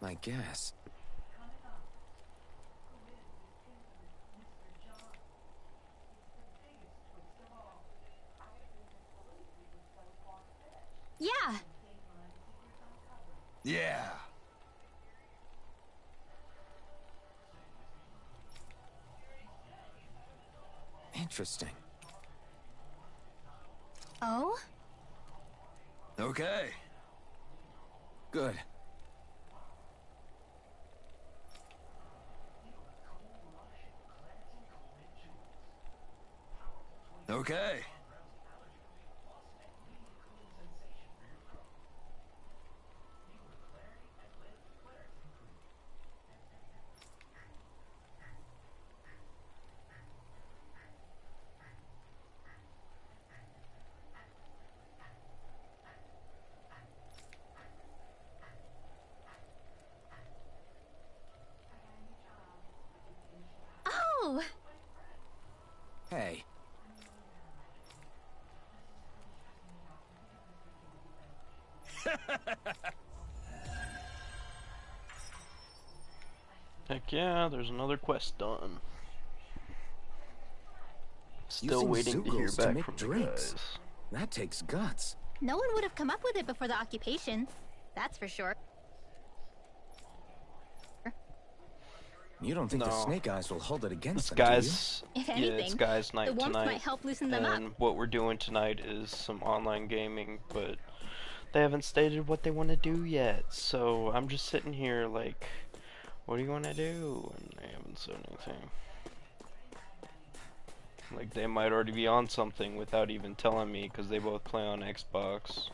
I guess. Yeah. Yeah. Interesting. Oh? Okay. Good. Okay. Oh! Hey. Heck yeah, there's another quest done. Still Using waiting to hear Zugals back make from drinks. the guys. That takes guts. No one would have come up with it before the occupation. That's for sure. You don't think the No. Snake Eyes will hold it against It's them, do you? guys, If yeah, anything, it's guys' the night warmth tonight. might help loosen them And up. what we're doing tonight is some online gaming, but they haven't stated what they want to do yet. So I'm just sitting here like, what do you want to do? And they haven't said anything. Like they might already be on something without even telling me because they both play on Xbox.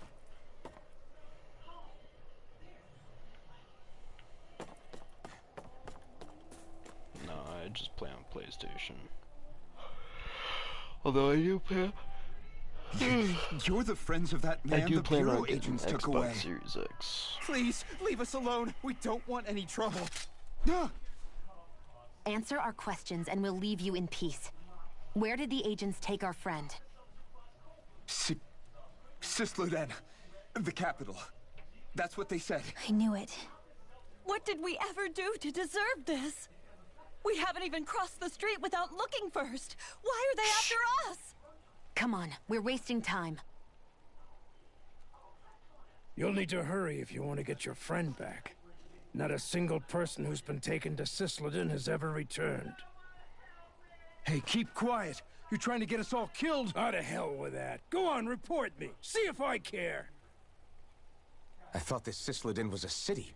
just play on PlayStation. Although I do play. You're the friends of that man I do the plan Bureau on getting agents took Xbox away. Series X. Please, leave us alone. We don't want any trouble. Answer our questions and we'll leave you in peace. Where did the agents take our friend? Sisluden. The capital. That's what they said. I knew it. What did we ever do to deserve this? We haven't even crossed the street without looking first. Why are they after us? Come on, we're wasting time. You'll need to hurry if you want to get your friend back. Not a single person who's been taken to Sisleden has ever returned. Hey, keep quiet. You're trying to get us all killed. Oh, to hell with that. Go on, report me. See if I care. I thought this Sisleden was a city.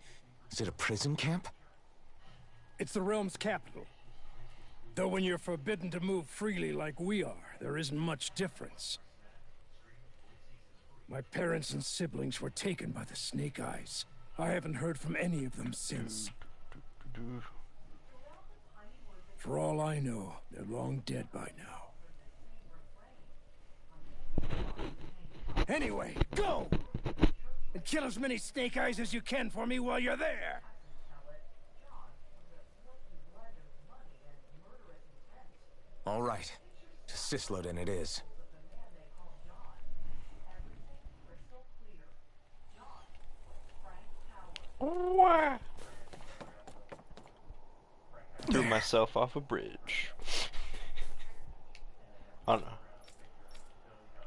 Is it a prison camp? It's the realm's capital. Though when you're forbidden to move freely like we are, there isn't much difference. My parents and siblings were taken by the Snake Eyes. I haven't heard from any of them since. For all I know, they're long dead by now. Anyway, go! And kill as many Snake Eyes as you can for me while you're there! All right. To Sisleden it is. Threw myself off a bridge. Oh no.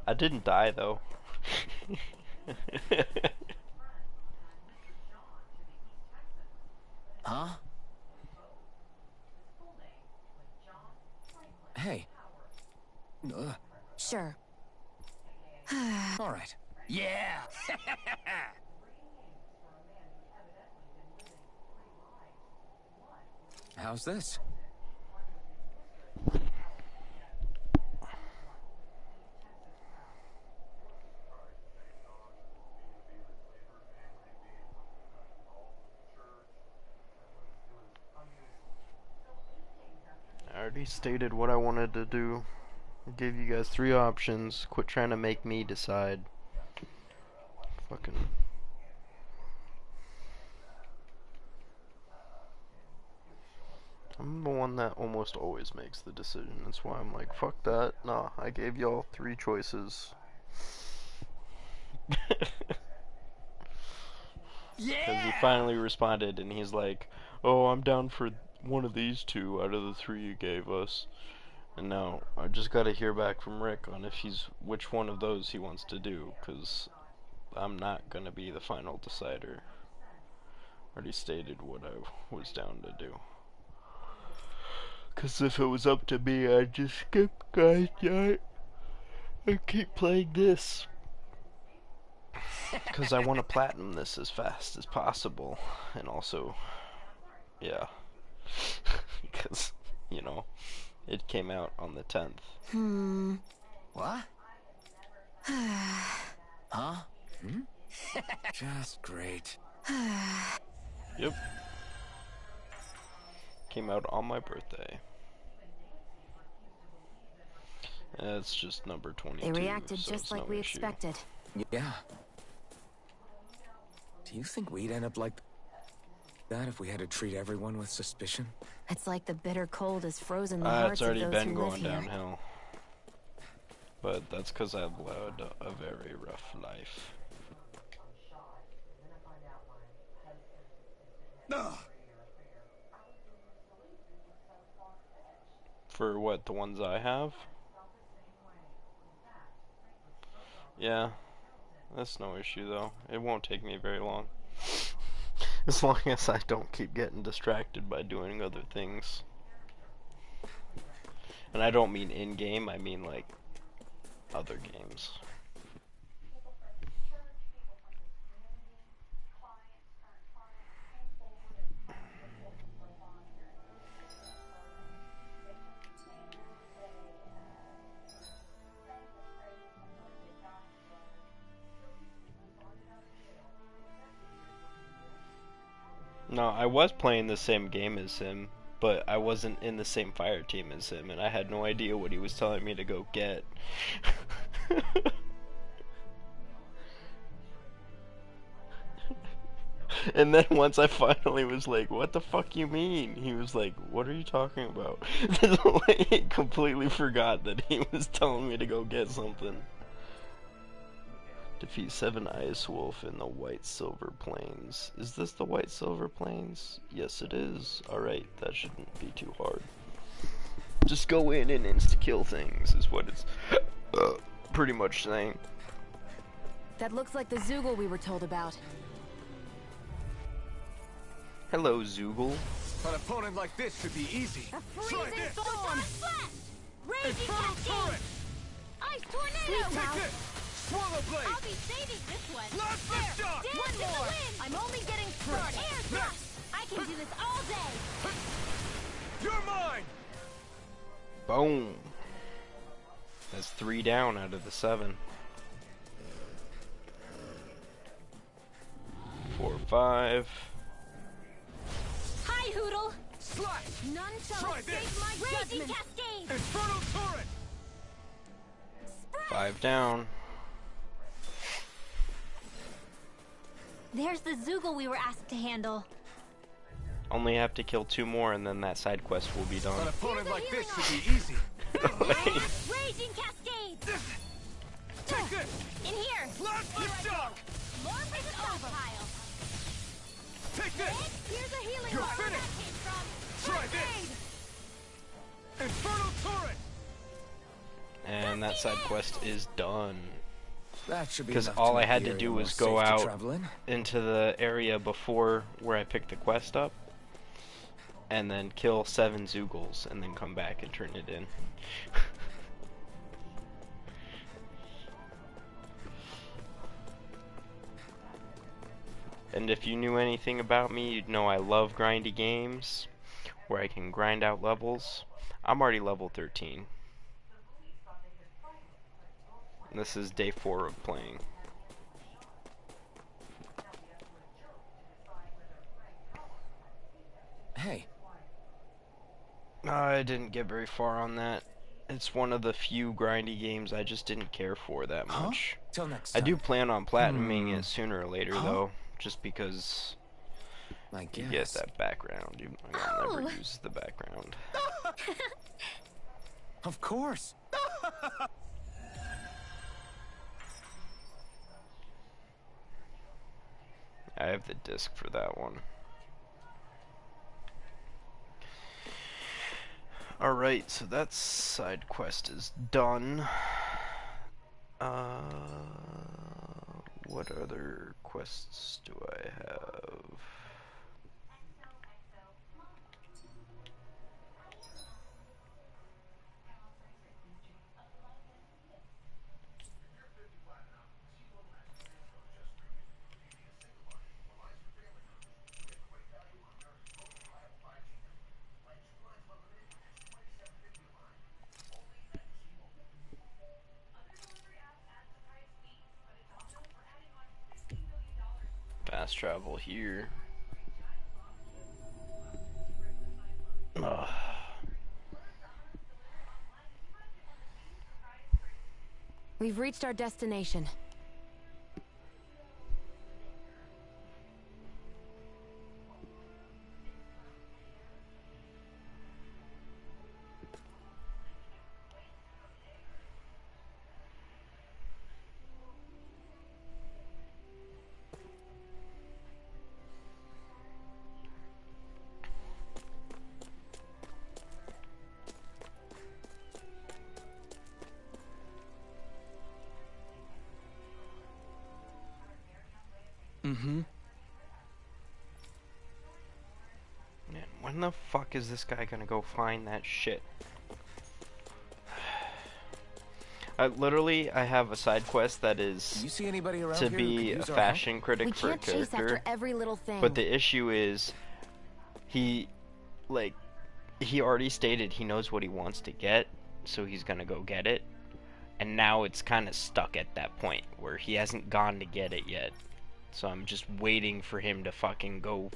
I didn't die though. Huh? Hey. Sure. All right. Yeah! How's this? I already stated what I wanted to do. I gave you guys 3 options. Quit trying to make me decide. Fucking. I'm the one that almost always makes the decision. That's why I'm like, fuck that. Nah, I gave y'all 3 choices. Because he finally responded and he's like, oh, I'm down for one of these 2 out of the 3 you gave us. And now I just gotta hear back from Rick on if which one of those he wants to do, because I'm not gonna be the final decider. Already stated what I was down to do. Because if it was up to me, I'd just skip guys and keep playing this. Because I want to platinum this as fast as possible. And also, yeah. Because, you know, it came out on the 10th. What? Huh? Just great. Yep. Came out on my birthday. It's just number 22. They reacted so just it's like no we issue. expected. Yeah. Do you think we'd end up like that if we had to treat everyone with suspicion? It's like the bitter cold has frozen the hearts It's of already those been who going live here. downhill. But that's because I've led a very rough life. For what, the ones I have? Yeah, that's no issue though. It won't take me very long. As long as I don't keep getting distracted by doing other things. And I don't mean in-game, I mean like other games. No, I was playing the same game as him, but I wasn't in the same fire team as him, and I had no idea what he was telling me to go get. And then once I finally was like, what the fuck you mean? He was like, what are you talking about? He completely forgot that he was telling me to go get something. Defeat 7 Ice Wolf in the White Silver Plains. Is this the White Silver Plains? Yes it is. Alright, that shouldn't be too hard. Just go in and insta-kill things is what it's pretty much saying. That looks like the Zoogle we were told about. Hello, Zoogle. An opponent like this should be easy. A freezing storm! Raging cascade! Ice tornado! Take it! Swallow blade! I'll be saving this one! Blast There! the shot! Dance in the wind! I'm only getting started! Air thrust! I can do this all day! You're mine! Boom. That's 3 down out of the 7. 4, 5. Hi, Hoodle! Slash! None shall Try escape this. my Raging judgment! Cascade! Infernal turret! 5 down. There's the Zoogle we were asked to handle. Only have to kill 2 more and then that side quest will be done. An opponent like this should be easy. Raging cascade! Take it! In here! Blast the shock! More for the stockpile! Take this! Here's a healing You're bar where finished. that came from! Try this! Infernal turret! And that side quest is done. That should be Because enough all to I make had the to area do more was go safe to out travel in. into the area before where I picked the quest up, and then kill 7 Zoogles, and then come back and turn it in. And if you knew anything about me, you'd know I love grindy games, where I can grind out levels. I'm already level 13. And this is day 4 of playing. Hey. I didn't get very far on that. It's one of the few grindy games I just didn't care for that much. Till next I time. do plan on platinuming it sooner or later though, just because I you get guess. that background. I'll never use the background. Of course. I have the disc for that one. Alright, so that side quest is done. What other quests do I have? Fast travel here. Ugh. We've reached our destination. Man, when the fuck is this guy gonna go find that shit? I have a side quest that is You see anybody around to here who be could a use our fashion We critic for a can't chase after character, every little thing. but the issue is he already stated he knows what he wants to get, so he's gonna go get it, and now it's kind of stuck at that point where he hasn't gone to get it yet. So I'm just waiting for him to fucking go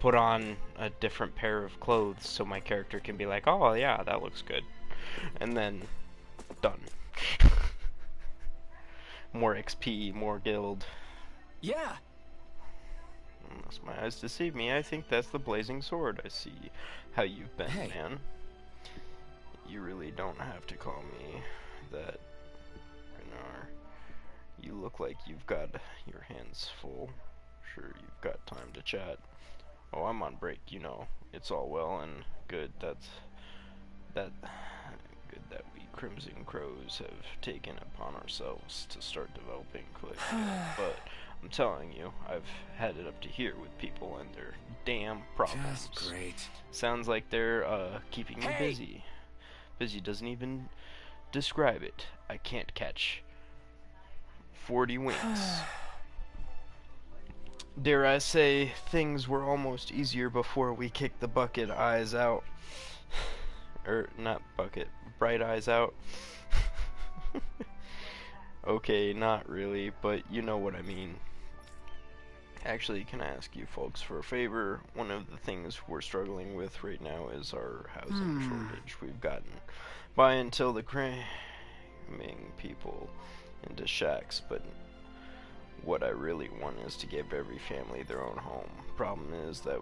put on a different pair of clothes so my character can be like, oh yeah, that looks good. And then, done. More XP, more guild. Yeah. Unless my eyes deceive me, I think that's the blazing sword. I see how you've been, man. You really don't have to call me that, Gunnar. You look like you've got your hands full. Sure, you've got time to chat. Oh, I'm on break, you know. It's all well and good. Good that we Crimson Crows have taken upon ourselves to start developing collection. But I'm telling you, I've had it up to here with people and their damn problems. Just great. Sounds like they're keeping me busy. Busy doesn't even describe it. I can't catch 40 winks. Dare I say, things were almost easier before we kicked the bucket eyes out. Not bucket, bright eyes out. Okay, not really, but you know what I mean. Actually, can I ask you folks for a favor? One of the things we're struggling with right now is our housing shortage. We've gotten by until the cramming people into shacks, but what I really want is to give every family their own home. Problem is that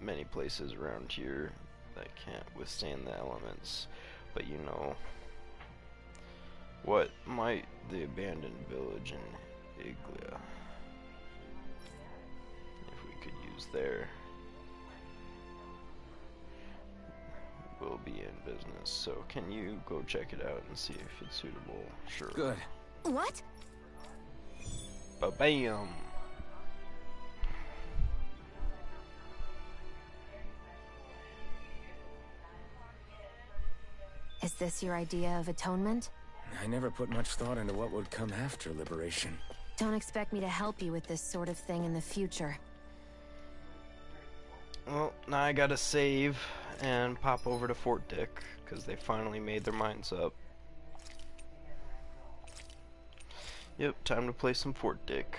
many places around here that can't withstand the elements, but you know what might the abandoned village in Iglia, if we could use there, we'll be in business. So can you go check it out and see if it's suitable? Sure. Good. What? Ba-bam! Is this your idea of atonement? I never put much thought into what would come after liberation. Don't expect me to help you with this sort of thing in the future. Well, now I gotta save and pop over to Fort Dick, because they finally made their minds up. Yep, time to play some Fort Dick.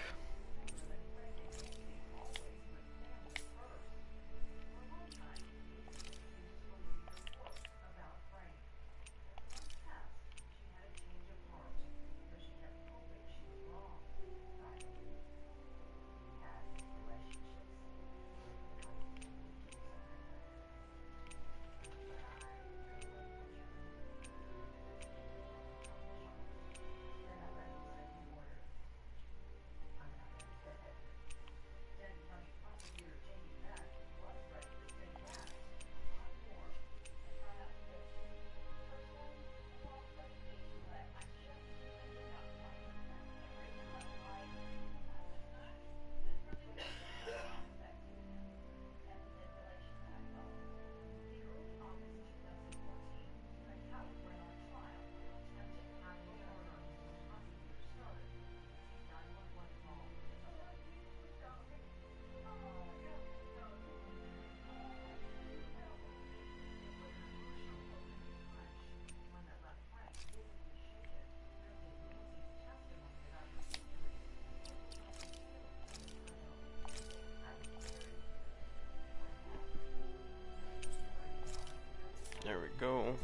There we go.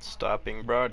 Stopping broad.